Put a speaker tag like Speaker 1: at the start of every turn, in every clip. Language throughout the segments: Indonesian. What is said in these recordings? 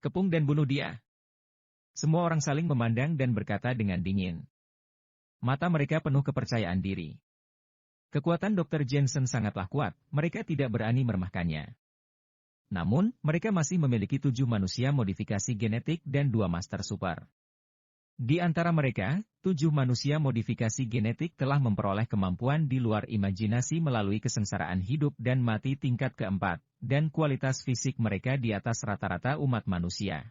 Speaker 1: Kepung dan bunuh dia. Semua orang saling memandang dan berkata dengan dingin. Mata mereka penuh kepercayaan diri. Kekuatan Dr. Jensen sangatlah kuat, mereka tidak berani meremehkannya. Namun, mereka masih memiliki 7 manusia modifikasi genetik dan 2 Master Super. Di antara mereka, 7 manusia modifikasi genetik telah memperoleh kemampuan di luar imajinasi melalui kesengsaraan hidup dan mati tingkat keempat, dan kualitas fisik mereka di atas rata-rata umat manusia.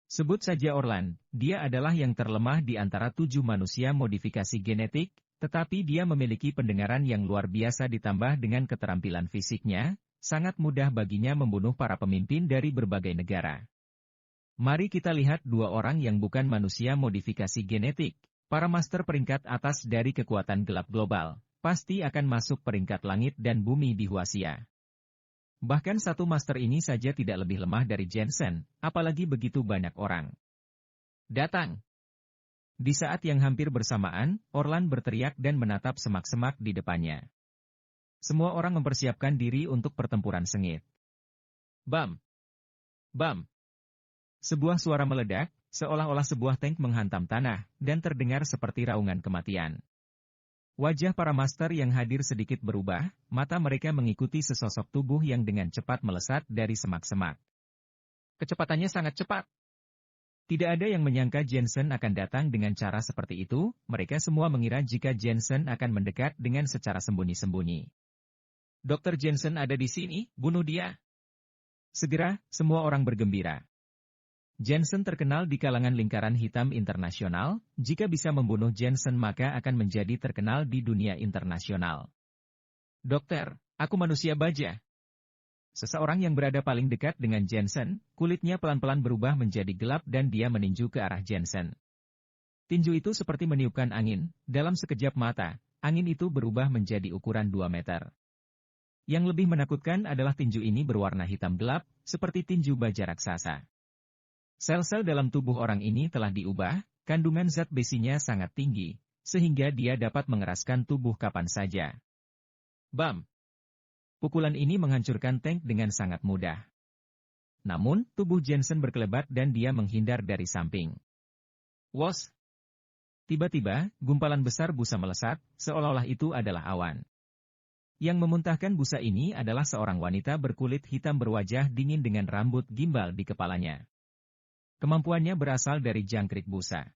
Speaker 1: Sebut saja Orlan, dia adalah yang terlemah di antara 7 manusia modifikasi genetik, tetapi dia memiliki pendengaran yang luar biasa ditambah dengan keterampilan fisiknya, sangat mudah baginya membunuh para pemimpin dari berbagai negara. Mari kita lihat 2 orang yang bukan manusia modifikasi genetik, para master peringkat atas dari kekuatan gelap global, pasti akan masuk peringkat langit dan bumi di Huaxia. Bahkan satu master ini saja tidak lebih lemah dari Jensen, apalagi begitu banyak orang. Datang! Di saat yang hampir bersamaan, Orlan berteriak dan menatap semak-semak di depannya. Semua orang mempersiapkan diri untuk pertempuran sengit. Bam! Bam! Sebuah suara meledak, seolah-olah sebuah tank menghantam tanah, dan terdengar seperti raungan kematian. Wajah para master yang hadir sedikit berubah, mata mereka mengikuti sesosok tubuh yang dengan cepat melesat dari semak-semak. Kecepatannya sangat cepat. Tidak ada yang menyangka Jensen akan datang dengan cara seperti itu, mereka semua mengira jika Jensen akan mendekat dengan secara sembunyi-sembunyi. Dr. Jensen ada di sini, bunuh dia. Segera, semua orang bergembira. Jensen terkenal di kalangan lingkaran hitam internasional, jika bisa membunuh Jensen maka akan menjadi terkenal di dunia internasional. Dokter, aku manusia baja. Seseorang yang berada paling dekat dengan Jensen, kulitnya pelan-pelan berubah menjadi gelap dan dia meninju ke arah Jensen. Tinju itu seperti meniupkan angin, dalam sekejap mata, angin itu berubah menjadi ukuran 2 meter. Yang lebih menakutkan adalah tinju ini berwarna hitam gelap, seperti tinju baja raksasa. Sel-sel dalam tubuh orang ini telah diubah, kandungan zat besinya sangat tinggi, sehingga dia dapat mengeraskan tubuh kapan saja. Bam! Pukulan ini menghancurkan tank dengan sangat mudah. Namun, tubuh Jensen berkelebat dan dia menghindar dari samping. Wos! Tiba-tiba, gumpalan besar busa melesat, seolah-olah itu adalah awan. Yang memuntahkan busa ini adalah seorang wanita berkulit hitam berwajah dingin dengan rambut gimbal di kepalanya. Kemampuannya berasal dari jangkrik busa.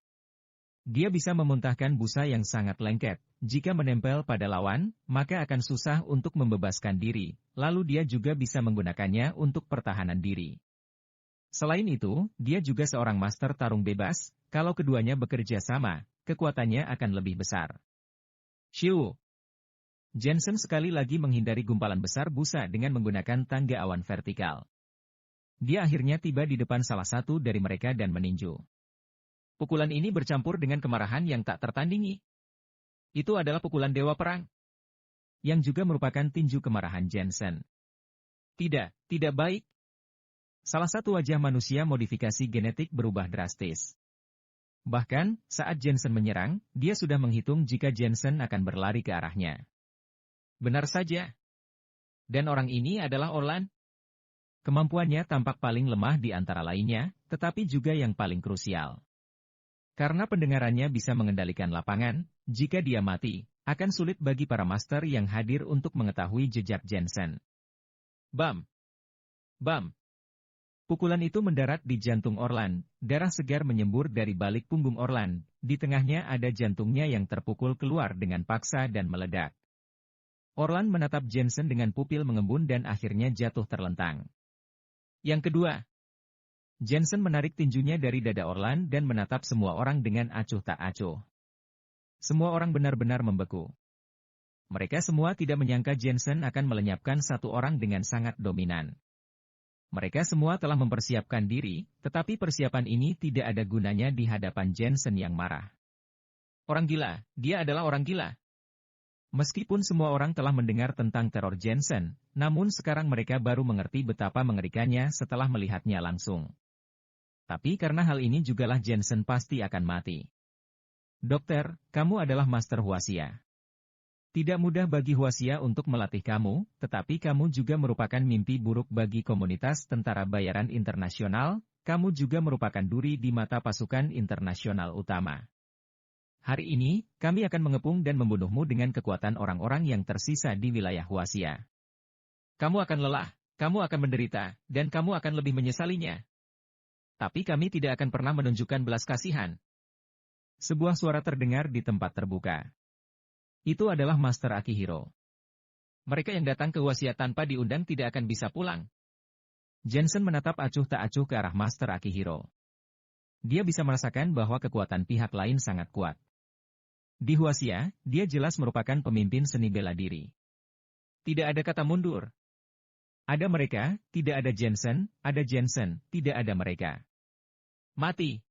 Speaker 1: Dia bisa memuntahkan busa yang sangat lengket. Jika menempel pada lawan, maka akan susah untuk membebaskan diri, lalu dia juga bisa menggunakannya untuk pertahanan diri. Selain itu, dia juga seorang master tarung bebas, kalau keduanya bekerja sama, kekuatannya akan lebih besar. Shiu! Jensen sekali lagi menghindari gumpalan besar busa dengan menggunakan tangga awan vertikal. Dia akhirnya tiba di depan salah satu dari mereka dan meninju. Pukulan ini bercampur dengan kemarahan yang tak tertandingi. Itu adalah pukulan Dewa Perang. Yang juga merupakan tinju kemarahan Jensen. Tidak baik. Salah satu wajah manusia modifikasi genetik berubah drastis. Bahkan, saat Jensen menyerang, dia sudah menghitung jika Jensen akan berlari ke arahnya. Benar saja. Dan orang ini adalah Orlan. Kemampuannya tampak paling lemah di antara lainnya, tetapi juga yang paling krusial. Karena pendengarannya bisa mengendalikan lapangan, jika dia mati, akan sulit bagi para master yang hadir untuk mengetahui jejak Jensen. Bam! Bam! Pukulan itu mendarat di jantung Orlan, darah segar menyembur dari balik punggung Orlan, di tengahnya ada jantungnya yang terpukul keluar dengan paksa dan meledak. Orlan menatap Jensen dengan pupil mengembun dan akhirnya jatuh terlentang. Yang kedua, Jensen menarik tinjunya dari dada Orlan dan menatap semua orang dengan acuh tak acuh. Semua orang benar-benar membeku. Mereka semua tidak menyangka Jensen akan melenyapkan satu orang dengan sangat dominan. Mereka semua telah mempersiapkan diri, tetapi persiapan ini tidak ada gunanya di hadapan Jensen yang marah. Orang gila, dia adalah orang gila. Meskipun semua orang telah mendengar tentang teror Jensen, namun sekarang mereka baru mengerti betapa mengerikannya setelah melihatnya langsung. Tapi karena hal ini jugalah Jensen pasti akan mati. Dokter, kamu adalah Master Huaxia. Tidak mudah bagi Huaxia untuk melatih kamu, tetapi kamu juga merupakan mimpi buruk bagi komunitas tentara bayaran internasional, kamu juga merupakan duri di mata pasukan internasional utama. Hari ini, kami akan mengepung dan membunuhmu dengan kekuatan orang-orang yang tersisa di wilayah Huaxia. Kamu akan lelah, kamu akan menderita, dan kamu akan lebih menyesalinya. Tapi kami tidak akan pernah menunjukkan belas kasihan. Sebuah suara terdengar di tempat terbuka. Itu adalah Master Akihiro. Mereka yang datang ke Huaxia tanpa diundang tidak akan bisa pulang. Jensen menatap acuh tak acuh ke arah Master Akihiro. Dia bisa merasakan bahwa kekuatan pihak lain sangat kuat. Di Huaxia, dia jelas merupakan pemimpin seni bela diri. Tidak ada kata mundur. Ada mereka, tidak ada Jensen, tidak ada mereka. Mati.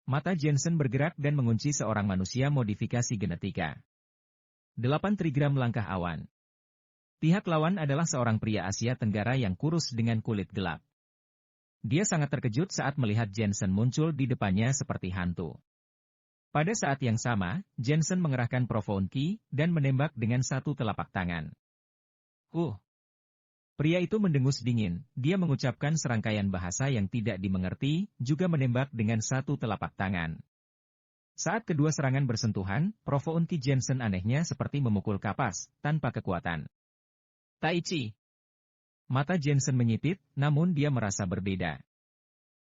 Speaker 1: Mata Jensen bergerak dan mengunci seorang manusia modifikasi genetika. 8 trigram langkah awan. Pihak lawan adalah seorang pria Asia Tenggara yang kurus dengan kulit gelap. Dia sangat terkejut saat melihat Jensen muncul di depannya seperti hantu. Pada saat yang sama, Jensen mengerahkan Profound Ki dan menembak dengan satu telapak tangan. Pria itu mendengus dingin, dia mengucapkan serangkaian bahasa yang tidak dimengerti, juga menembak dengan satu telapak tangan. Saat kedua serangan bersentuhan, Profound Ki Jensen anehnya seperti memukul kapas, tanpa kekuatan. Tai Chi. Mata Jensen menyipit, namun dia merasa berbeda.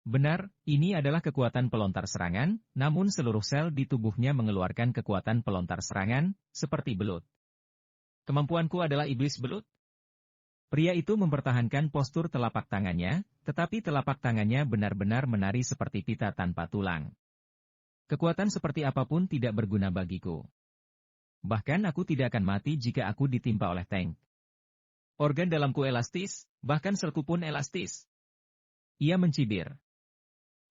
Speaker 1: Benar, ini adalah kekuatan pelontar serangan, namun seluruh sel di tubuhnya mengeluarkan kekuatan pelontar serangan, seperti belut. Kemampuanku adalah iblis belut? Pria itu mempertahankan postur telapak tangannya, tetapi telapak tangannya benar-benar menari seperti pita tanpa tulang. Kekuatan seperti apapun tidak berguna bagiku. Bahkan aku tidak akan mati jika aku ditimpa oleh tank. Organ dalamku elastis, bahkan selku pun elastis. Ia mencibir.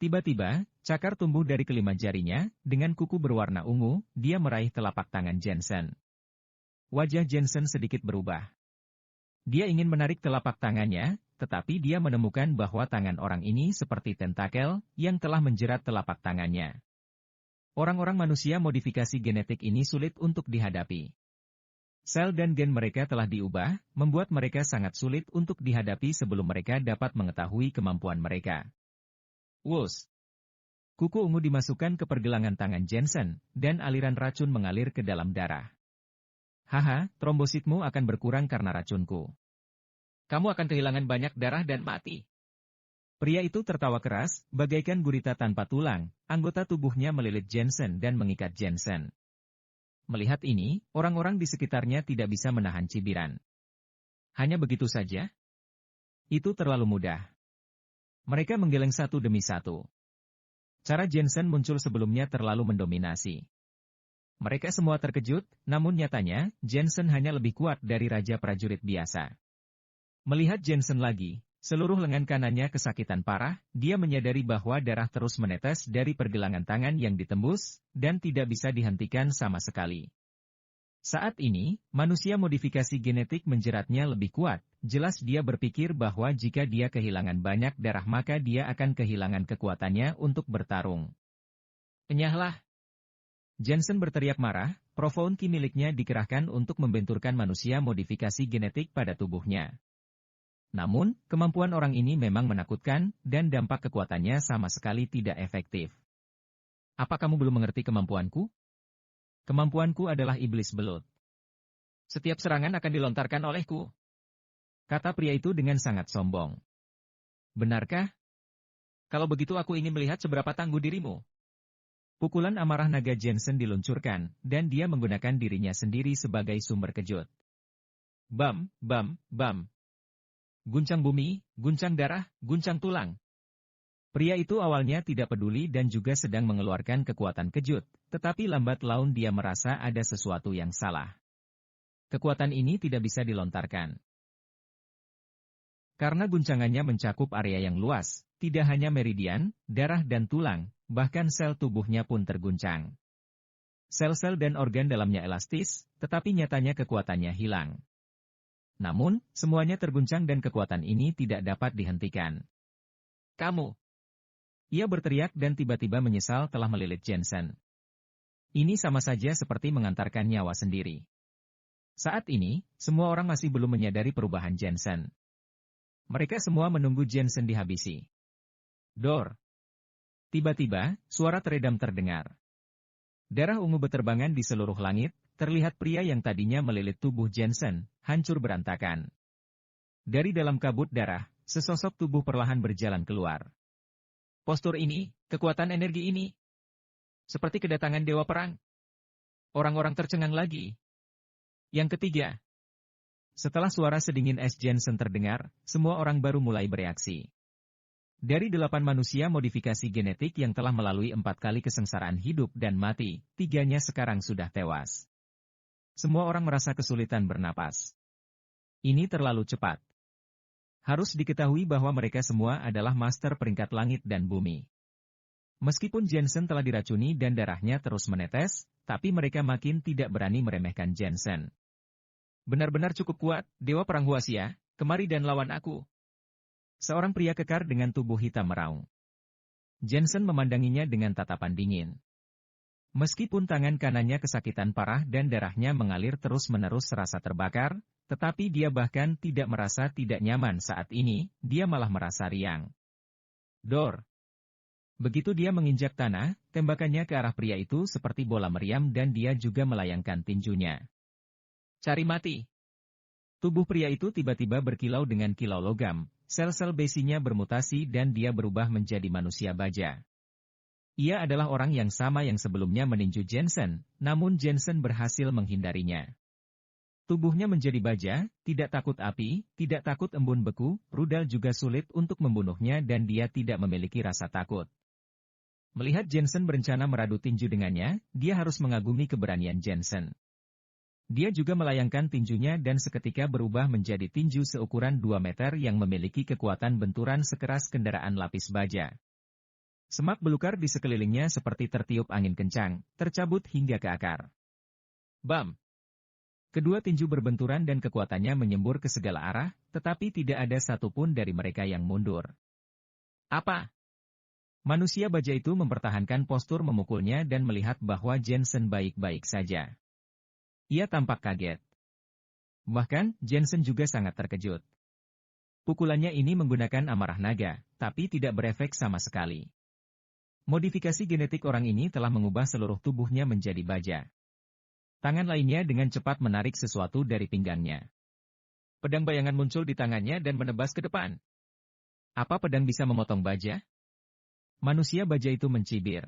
Speaker 1: Tiba-tiba, cakar tumbuh dari kelima jarinya, dengan kuku berwarna ungu, dia meraih telapak tangan Jensen. Wajah Jensen sedikit berubah. Dia ingin menarik telapak tangannya, tetapi dia menemukan bahwa tangan orang ini seperti tentakel, yang telah menjerat telapak tangannya. Orang-orang manusia modifikasi genetik ini sulit untuk dihadapi. Sel dan gen mereka telah diubah, membuat mereka sangat sulit untuk dihadapi sebelum mereka dapat mengetahui kemampuan mereka. Wus. Kuku ungu dimasukkan ke pergelangan tangan Jensen, dan aliran racun mengalir ke dalam darah. Haha, trombositmu akan berkurang karena racunku. Kamu akan kehilangan banyak darah dan mati. Pria itu tertawa keras, bagaikan gurita tanpa tulang, anggota tubuhnya melilit Jensen dan mengikat Jensen. Melihat ini, orang-orang di sekitarnya tidak bisa menahan cibiran. Hanya begitu saja? Itu terlalu mudah. Mereka menggeleng satu demi satu. Cara Jensen muncul sebelumnya terlalu mendominasi. Mereka semua terkejut, namun nyatanya, Jensen hanya lebih kuat dari Raja Prajurit biasa. Melihat Jensen lagi, seluruh lengan kanannya kesakitan parah, dia menyadari bahwa darah terus menetes dari pergelangan tangan yang ditembus, dan tidak bisa dihentikan sama sekali. Saat ini, manusia modifikasi genetik menjeratnya lebih kuat. Jelas dia berpikir bahwa jika dia kehilangan banyak darah maka dia akan kehilangan kekuatannya untuk bertarung. Enyahlah! Jensen berteriak marah, Profound Ki miliknya dikerahkan untuk membenturkan manusia modifikasi genetik pada tubuhnya. Namun, kemampuan orang ini memang menakutkan, dan dampak kekuatannya sama sekali tidak efektif. Apa kamu belum mengerti kemampuanku? Kemampuanku adalah iblis belut. Setiap serangan akan dilontarkan olehku. Kata pria itu dengan sangat sombong. Benarkah? Kalau begitu aku ingin melihat seberapa tangguh dirimu. Pukulan amarah naga Jensen diluncurkan, dan dia menggunakan dirinya sendiri sebagai sumber kejut. Bam, bam, bam. Guncang bumi, guncang darah, guncang tulang. Pria itu awalnya tidak peduli dan juga sedang mengeluarkan kekuatan kejut, tetapi lambat laun dia merasa ada sesuatu yang salah. Kekuatan ini tidak bisa dilontarkan. Karena guncangannya mencakup area yang luas, tidak hanya meridian, darah dan tulang, bahkan sel tubuhnya pun terguncang. Sel-sel dan organ dalamnya elastis, tetapi nyatanya kekuatannya hilang. Namun, semuanya terguncang dan kekuatan ini tidak dapat dihentikan. Kamu! Ia berteriak dan tiba-tiba menyesal telah melilit Jensen. Ini sama saja seperti mengantarkan nyawa sendiri. Saat ini, semua orang masih belum menyadari perubahan Jensen. Mereka semua menunggu Jensen dihabisi. Dor. Tiba-tiba, suara teredam terdengar. Darah ungu beterbangan di seluruh langit, terlihat pria yang tadinya melilit tubuh Jensen, hancur berantakan. Dari dalam kabut darah, sesosok tubuh perlahan berjalan keluar. Postur ini, kekuatan energi ini. Seperti kedatangan dewa perang. Orang-orang tercengang lagi. Yang ketiga. Setelah suara sedingin es Jensen terdengar, semua orang baru mulai bereaksi. Dari 8 manusia modifikasi genetik yang telah melalui 4 kali kesengsaraan hidup dan mati, 3-nya sekarang sudah tewas. Semua orang merasa kesulitan bernapas. Ini terlalu cepat. Harus diketahui bahwa mereka semua adalah master peringkat langit dan bumi. Meskipun Jensen telah diracuni dan darahnya terus menetes, tapi mereka makin tidak berani meremehkan Jensen. Benar-benar cukup kuat, Dewa Perang Huasia, kemari dan lawan aku. Seorang pria kekar dengan tubuh hitam meraung. Jensen memandanginya dengan tatapan dingin. Meskipun tangan kanannya kesakitan parah dan darahnya mengalir terus-menerus serasa terbakar, tetapi dia bahkan tidak merasa tidak nyaman saat ini, dia malah merasa riang. Dor. Begitu dia menginjak tanah, tembakannya ke arah pria itu seperti bola meriam dan dia juga melayangkan tinjunya. Cari mati. Tubuh pria itu tiba-tiba berkilau dengan kilau logam, sel-sel besinya bermutasi dan dia berubah menjadi manusia baja. Ia adalah orang yang sama yang sebelumnya meninju Jensen, namun Jensen berhasil menghindarinya. Tubuhnya menjadi baja, tidak takut api, tidak takut embun beku, rudal juga sulit untuk membunuhnya dan dia tidak memiliki rasa takut. Melihat Jensen berencana meradu tinju dengannya, dia harus mengagumi keberanian Jensen. Dia juga melayangkan tinjunya dan seketika berubah menjadi tinju seukuran 2 meter yang memiliki kekuatan benturan sekeras kendaraan lapis baja. Semak belukar di sekelilingnya seperti tertiup angin kencang, tercabut hingga ke akar. Bam! Kedua tinju berbenturan dan kekuatannya menyembur ke segala arah, tetapi tidak ada satupun dari mereka yang mundur. Apa? Manusia baja itu mempertahankan postur memukulnya dan melihat bahwa Jensen baik-baik saja. Ia tampak kaget. Bahkan, Jensen juga sangat terkejut. Pukulannya ini menggunakan amarah naga, tapi tidak berefek sama sekali. Modifikasi genetik orang ini telah mengubah seluruh tubuhnya menjadi baja. Tangan lainnya dengan cepat menarik sesuatu dari pinggangnya. Pedang bayangan muncul di tangannya dan menebas ke depan. Apa pedang bisa memotong baja? Manusia baja itu mencibir.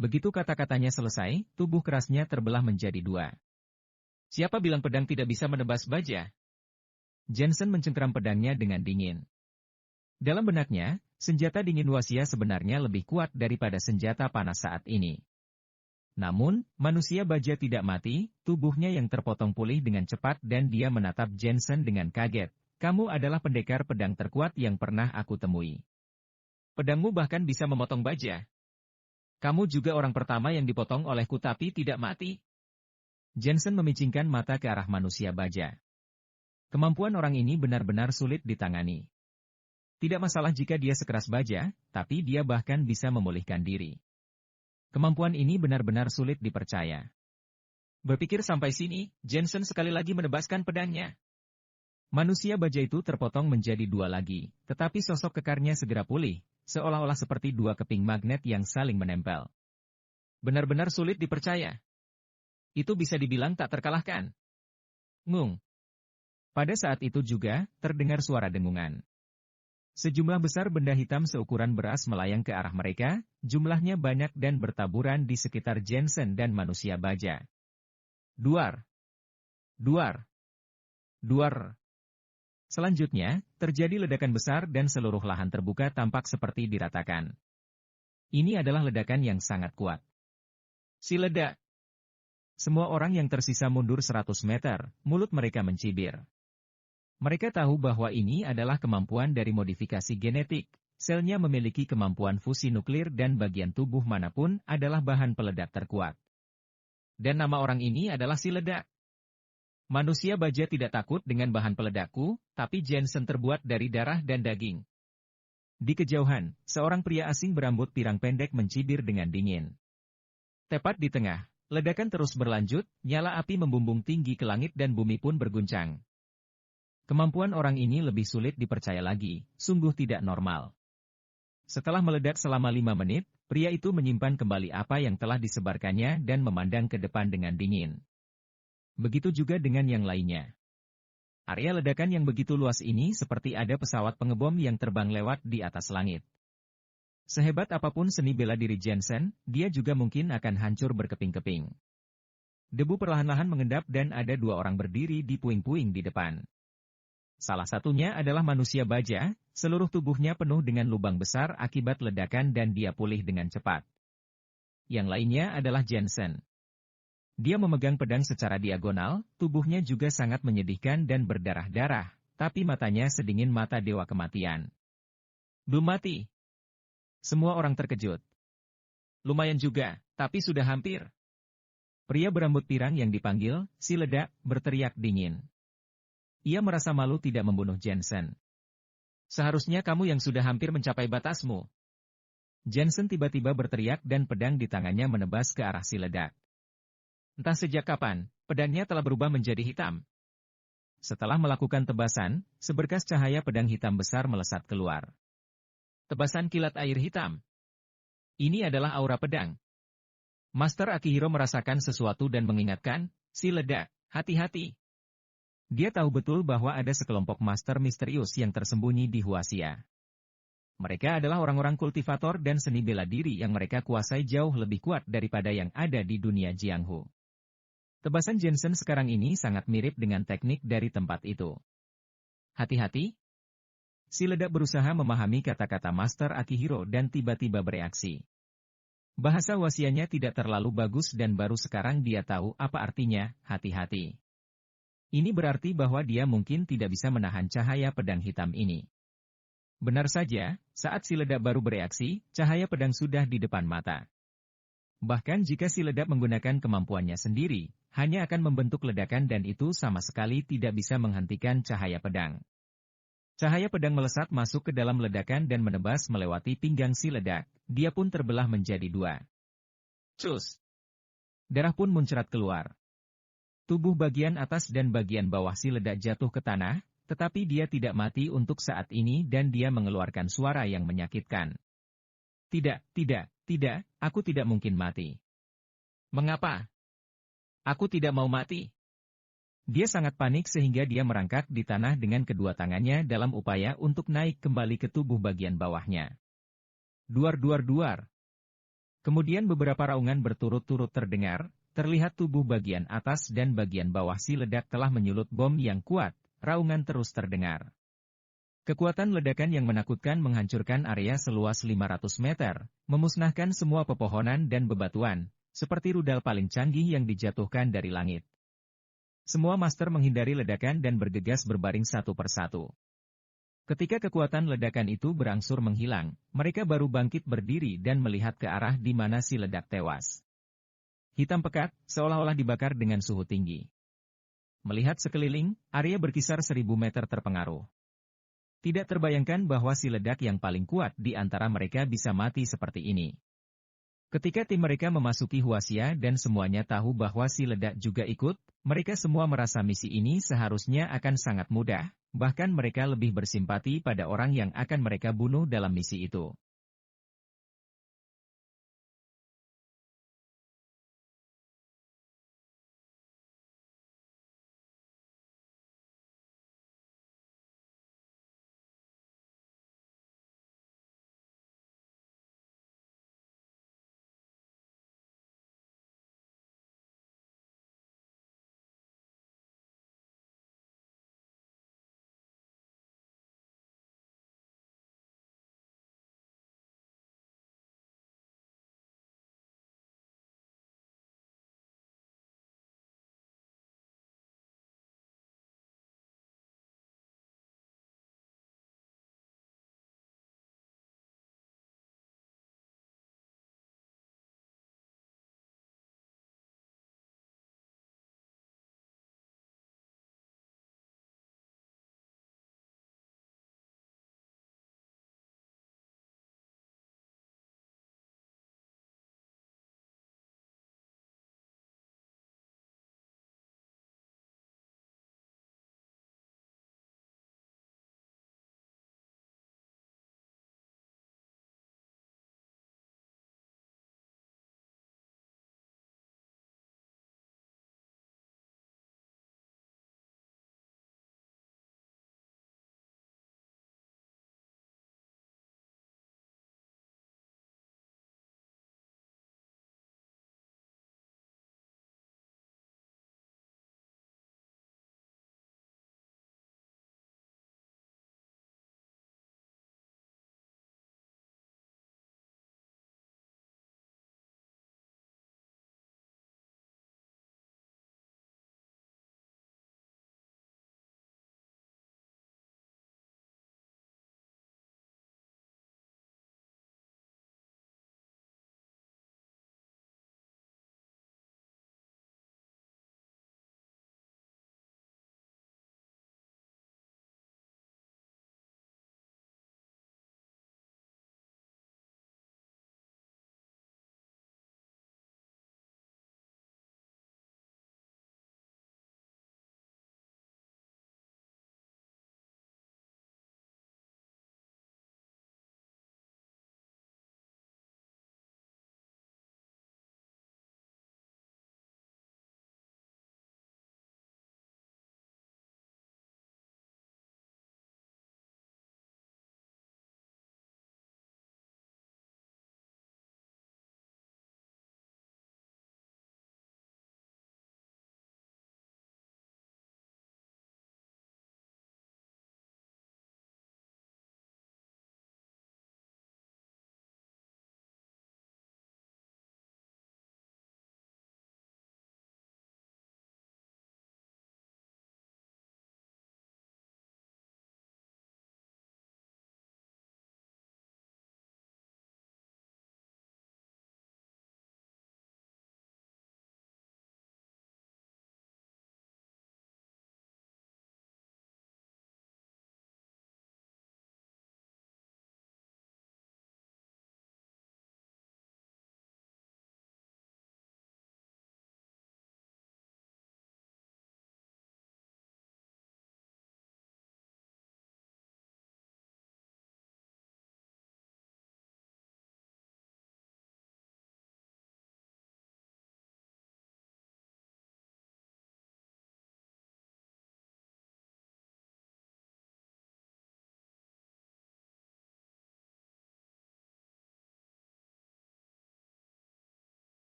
Speaker 1: Begitu kata-katanya selesai, tubuh kerasnya terbelah menjadi 2. Siapa bilang pedang tidak bisa menebas baja? Jensen mencengkeram pedangnya dengan dingin. Dalam benaknya, senjata dingin Huasia sebenarnya lebih kuat daripada senjata panas saat ini. Namun, manusia baja tidak mati, tubuhnya yang terpotong pulih dengan cepat dan dia menatap Jensen dengan kaget. Kamu adalah pendekar pedang terkuat yang pernah aku temui. Pedangmu bahkan bisa memotong baja. Kamu juga orang pertama yang dipotong olehku tapi tidak mati. Jensen memicingkan mata ke arah manusia baja. Kemampuan orang ini benar-benar sulit ditangani. Tidak masalah jika dia sekeras baja, tapi dia bahkan bisa memulihkan diri. Kemampuan ini benar-benar sulit dipercaya. Berpikir sampai sini, Jensen sekali lagi menebaskan pedangnya. Manusia baja itu terpotong menjadi 2 lagi, tetapi sosok kekarnya segera pulih, seolah-olah seperti 2 keping magnet yang saling menempel. Benar-benar sulit dipercaya. Itu bisa dibilang tak terkalahkan. Ngung. Pada saat itu juga, terdengar suara dengungan. Sejumlah besar benda hitam seukuran beras melayang ke arah mereka, jumlahnya banyak dan bertaburan di sekitar Jensen dan manusia baja. Duar. Duar. Duar. Selanjutnya, terjadi ledakan besar dan seluruh lahan terbuka tampak seperti diratakan. Ini adalah ledakan yang sangat kuat. Si ledak. Semua orang yang tersisa mundur 100 meter, mulut mereka mencibir. Mereka tahu bahwa ini adalah kemampuan dari modifikasi genetik. Selnya memiliki kemampuan fusi nuklir dan bagian tubuh manapun adalah bahan peledak terkuat. Dan nama orang ini adalah si ledak. Manusia baja tidak takut dengan bahan peledakku, tapi Jensen terbuat dari darah dan daging. Di kejauhan, seorang pria asing berambut pirang pendek mencibir dengan dingin. Tepat di tengah, ledakan terus berlanjut, nyala api membumbung tinggi ke langit dan bumi pun berguncang. Kemampuan orang ini lebih sulit dipercaya lagi, sungguh tidak normal. Setelah meledak selama 5 menit, pria itu menyimpan kembali apa yang telah disebarkannya dan memandang ke depan dengan dingin. Begitu juga dengan yang lainnya. Area ledakan yang begitu luas ini seperti ada pesawat pengebom yang terbang lewat di atas langit. Sehebat apapun seni bela diri Jensen, dia juga mungkin akan hancur berkeping-keping. Debu perlahan-lahan mengendap dan ada 2 orang berdiri di puing-puing di depan. Salah satunya adalah manusia baja, seluruh tubuhnya penuh dengan lubang besar akibat ledakan dan dia pulih dengan cepat. Yang lainnya adalah Jensen. Dia memegang pedang secara diagonal, tubuhnya juga sangat menyedihkan dan berdarah-darah, tapi matanya sedingin mata dewa kematian. Belum mati. Semua orang terkejut. Lumayan juga, tapi sudah hampir. Pria berambut pirang yang dipanggil, si ledak, berteriak dingin. Ia merasa malu tidak membunuh Jensen. Seharusnya kamu yang sudah hampir mencapai batasmu. Jensen tiba-tiba berteriak dan pedang di tangannya menebas ke arah si ledak. Entah sejak kapan, pedangnya telah berubah menjadi hitam. Setelah melakukan tebasan, seberkas cahaya pedang hitam besar melesat keluar. Tebasan kilat air hitam. Ini adalah aura pedang. Master Akihiro merasakan sesuatu dan mengingatkan, si ledak, hati-hati. Dia tahu betul bahwa ada sekelompok master misterius yang tersembunyi di Huaxia. Mereka adalah orang-orang kultivator dan seni bela diri yang mereka kuasai jauh lebih kuat daripada yang ada di dunia Jianghu. Tebasan Jensen sekarang ini sangat mirip dengan teknik dari tempat itu. Hati-hati. Si ledak berusaha memahami kata-kata Master Akihiro dan tiba-tiba bereaksi. Bahasa wasianya tidak terlalu bagus dan baru sekarang dia tahu apa artinya, hati-hati. Ini berarti bahwa dia mungkin tidak bisa menahan cahaya pedang hitam ini. Benar saja, saat si ledak baru bereaksi, cahaya pedang sudah di depan mata. Bahkan jika si ledak menggunakan kemampuannya sendiri, hanya akan membentuk ledakan dan itu sama sekali tidak bisa menghentikan cahaya pedang. Cahaya pedang melesat masuk ke dalam ledakan dan menebas melewati pinggang si ledak, dia pun terbelah menjadi 2. Cus! Darah pun muncrat keluar. Tubuh bagian atas dan bagian bawah si ledak jatuh ke tanah, tetapi dia tidak mati untuk saat ini dan dia mengeluarkan suara yang menyakitkan. Tidak, aku tidak mungkin mati. Mengapa? Aku tidak mau mati. Dia sangat panik sehingga dia merangkak di tanah dengan kedua tangannya dalam upaya untuk naik kembali ke tubuh bagian bawahnya. Duar. Kemudian beberapa raungan berturut-turut terdengar. Terlihat tubuh bagian atas dan bagian bawah si ledak telah menyulut bom yang kuat, raungan terus terdengar. Kekuatan ledakan yang menakutkan menghancurkan area seluas 500 meter, memusnahkan semua pepohonan dan bebatuan, seperti rudal paling canggih yang dijatuhkan dari langit. Semua master menghindari ledakan dan bergegas berbaring satu persatu. Ketika kekuatan ledakan itu berangsur menghilang, mereka baru bangkit berdiri dan melihat ke arah di mana si ledak tewas. Hitam pekat, seolah-olah dibakar dengan suhu tinggi. Melihat sekeliling, area berkisar 1000 meter terpengaruh. Tidak terbayangkan bahwa si ledak yang paling kuat di antara mereka bisa mati seperti ini. Ketika tim mereka memasuki Huaxia dan semuanya tahu bahwa si ledak juga ikut, mereka semua merasa misi ini seharusnya akan sangat mudah, bahkan mereka lebih bersimpati pada orang yang akan mereka bunuh dalam misi itu.